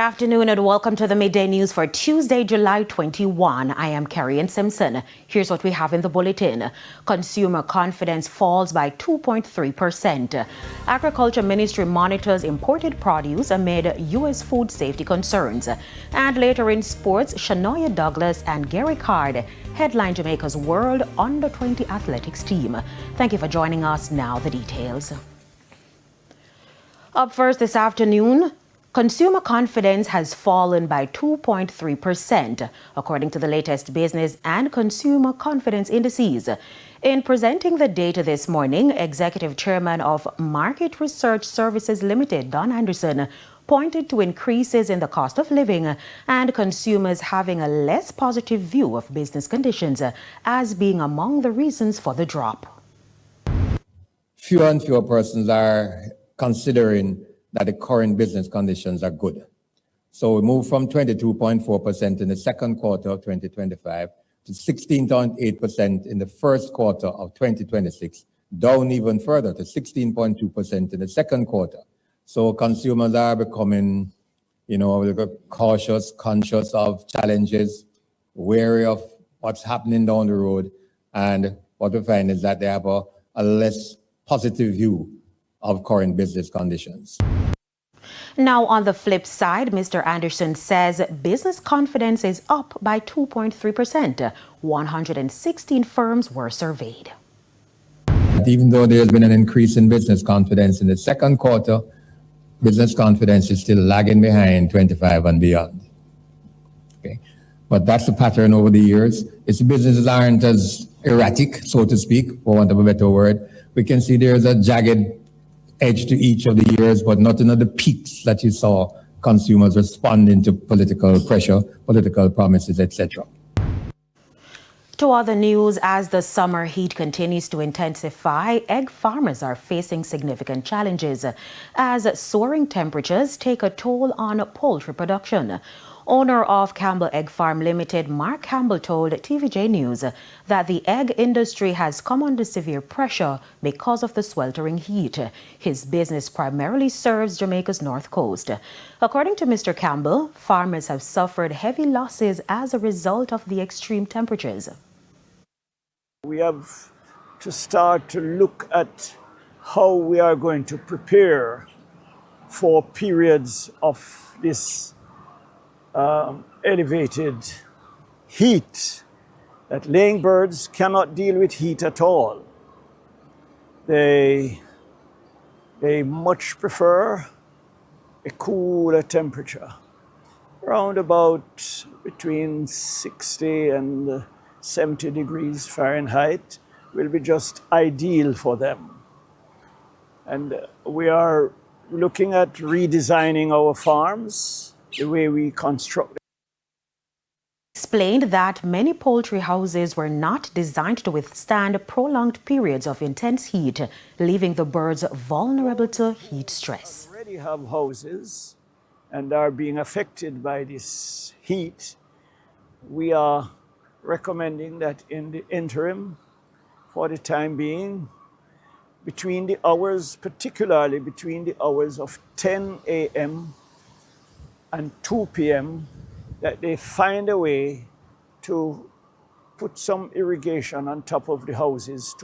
afternoon and welcome to the Midday News for Tuesday, July 21. I am Carrie Simpson. Here's what we have in the bulletin. Consumer confidence falls by 2.3%. Agriculture Ministry monitors imported produce amid U.S. food safety concerns. And later in sports, Shanoya Douglas and Gary Card headline Jamaica's World Under-20 Athletics team. Thank you for joining us. Now the details. Up first this afternoon, consumer confidence has fallen by 2.3%, according to the latest business and consumer confidence indices. In presenting the data this morning, Executive Chairman of Market Research Services Limited, Don Anderson, pointed to increases in the cost of living and consumers having a less positive view of business conditions as being among the reasons for the drop. Fewer and fewer persons are considering that the current business conditions are good. So we moved from 22.4% in the second quarter of 2025 to 16.8% in the first quarter of 2026, down even further to 16.2% in the second quarter. So consumers are becoming, cautious, conscious of challenges, wary of what's happening down the road. And what we find is that they have a less positive view of current business conditions. Now, on the flip side, Mr. Anderson says business confidence is up by 2.3%. 116 firms were surveyed. Even though there's been an increase in business confidence in the second quarter, business confidence is still lagging behind 25 and beyond. Okay, but that's the pattern over the years. Its businesses aren't as erratic, so to speak, for want of a better word. We can see there's a jagged edge to each of the years, but not of the peaks that you saw consumers responding to political pressure, political promises, etc. To other news, as the summer heat continues to intensify, egg farmers are facing significant challenges as soaring temperatures take a toll on poultry production. Owner of Campbell Egg Farm Limited, Mark Campbell, told TVJ News that the egg industry has come under severe pressure because of the sweltering heat. His business primarily serves Jamaica's north coast. According to Mr. Campbell, farmers have suffered heavy losses as a result of the extreme temperatures. We have to start to look at how we are going to prepare for periods of this elevated heat, that laying birds cannot deal with heat at all. They much prefer a cooler temperature. Around about between 60 and 70 degrees Fahrenheit will be just ideal for them. And we are looking at redesigning our farms, the way we construct. Explained that many poultry houses were not designed to withstand prolonged periods of intense heat, leaving the birds vulnerable to heat stress. We already have houses and are being affected by this heat. We are recommending that in the interim, for the time being, between the hours, particularly between the hours of 10 a.m. and 2 p.m., that they find a way to put some irrigation on top of the houses.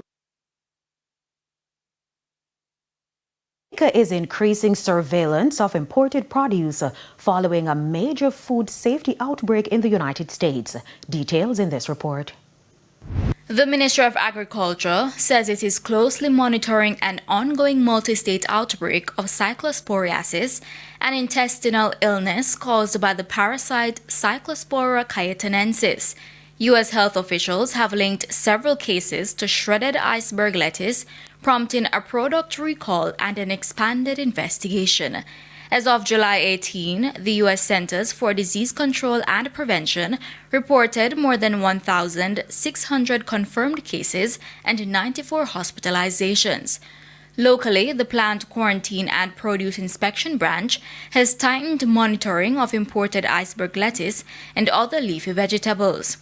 Jamaica is increasing surveillance of imported produce following a major food safety outbreak in the United States. Details in this report. The Ministry of Agriculture says it is closely monitoring an ongoing multi-state outbreak of cyclosporiasis, an intestinal illness caused by the parasite Cyclospora cayetanensis. U.S. health officials have linked several cases to shredded iceberg lettuce, prompting a product recall and an expanded investigation. As of July 18, the U.S. Centers for Disease Control and Prevention reported more than 1,600 confirmed cases and 94 hospitalizations. Locally, the Plant Quarantine and Produce Inspection Branch has tightened monitoring of imported iceberg lettuce and other leafy vegetables.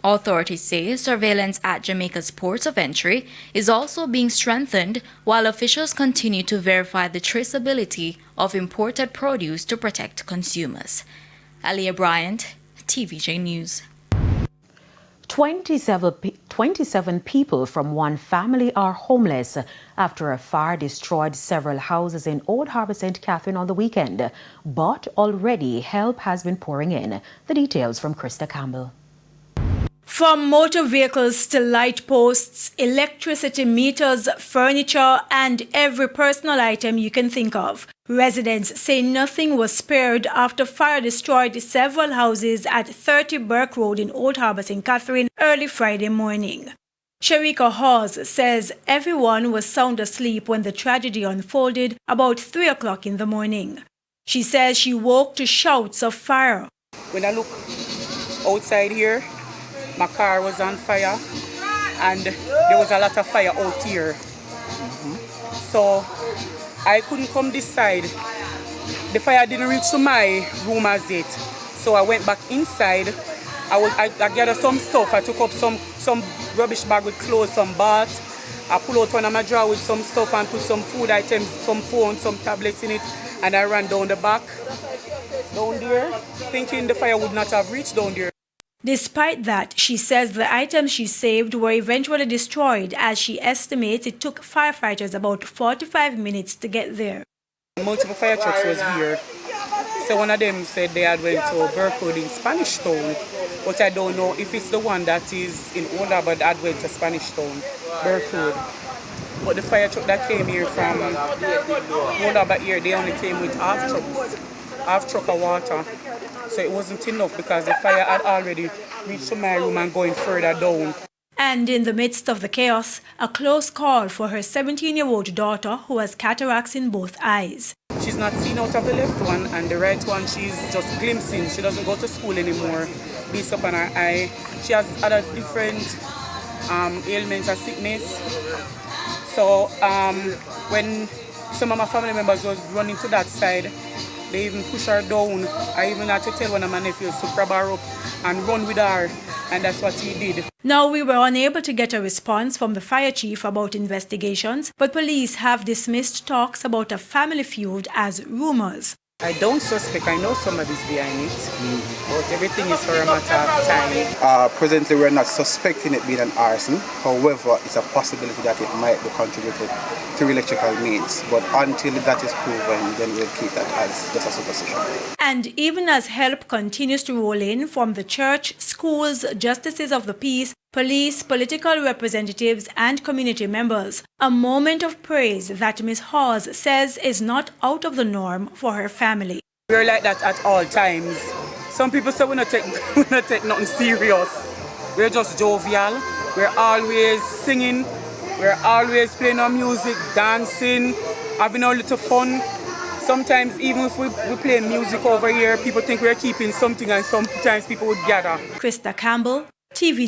Authorities say surveillance at Jamaica's ports of entry is also being strengthened while officials continue to verify the traceability of imported produce to protect consumers. Aliyah Bryant, TVJ News. 27 people from one family are homeless after a fire destroyed several houses in Old Harbour St. Catherine on the weekend. But already help has been pouring in. The details from Krista Campbell. From motor vehicles to light posts, electricity meters, furniture, and every personal item you can think of. Residents say nothing was spared after fire destroyed several houses at 30 Burke Road in Old Harbour St. Catherine early Friday morning. Sharika Hawes says everyone was sound asleep when the tragedy unfolded about 3 o'clock in the morning. She says she woke to shouts of fire. When I look outside here, my car was on fire and there was a lot of fire out here. So I couldn't come this side. The fire didn't reach to my room as yet. So I went back inside. I gathered some stuff. I took up some rubbish bag with clothes, some bath. I pulled out one of my drawer with some stuff and put some food items, some phones, some tablets in it. And I ran down the back, down there, thinking the fire would not have reached down there. Despite that, she says the items she saved were eventually destroyed, as she estimates it took firefighters about 45 minutes to get there. Multiple fire trucks was here. So one of them said they had went to Burke Road in Spanish Town, but I don't know if it's the one that is in Old Harbour that went to Spanish Town, Burke Road. But the fire truck that came here from Old Harbour here, they only came with half truck of water. So it wasn't enough because the fire had already reached to my room and going further down. And in the midst of the chaos, a close call for her 17-year-old daughter who has cataracts in both eyes. She's not seen out of the left one, and the right one she's just glimpsing. She doesn't go to school anymore. Beats up on her eye. She has other different ailments and sickness. So when some of my family members was running to that side, they even push her down. I even had to tell one of my nephews to grab her up and run with her, and that's what he did. Now, we were unable to get a response from the fire chief about investigations, but police have dismissed talks about a family feud as rumors. I don't suspect, I know somebody's behind it, but everything is for a matter of time. Presently, we're not suspecting it being an arson. However, it's a possibility that it might be contributed through electrical means. But until that is proven, then we'll keep that as just a supposition. And even as help continues to roll in from the church, schools, justices of the peace, police, political representatives, and community members, a moment of praise that Ms. Hawes says is not out of the norm for her family. We're like that at all times. Some people say we don't take nothing serious. We're just jovial. We're always singing. We're always playing our music, dancing, having a little fun. Sometimes even if we play music over here, people think we're keeping something, and sometimes people would gather. Krista Campbell, TV.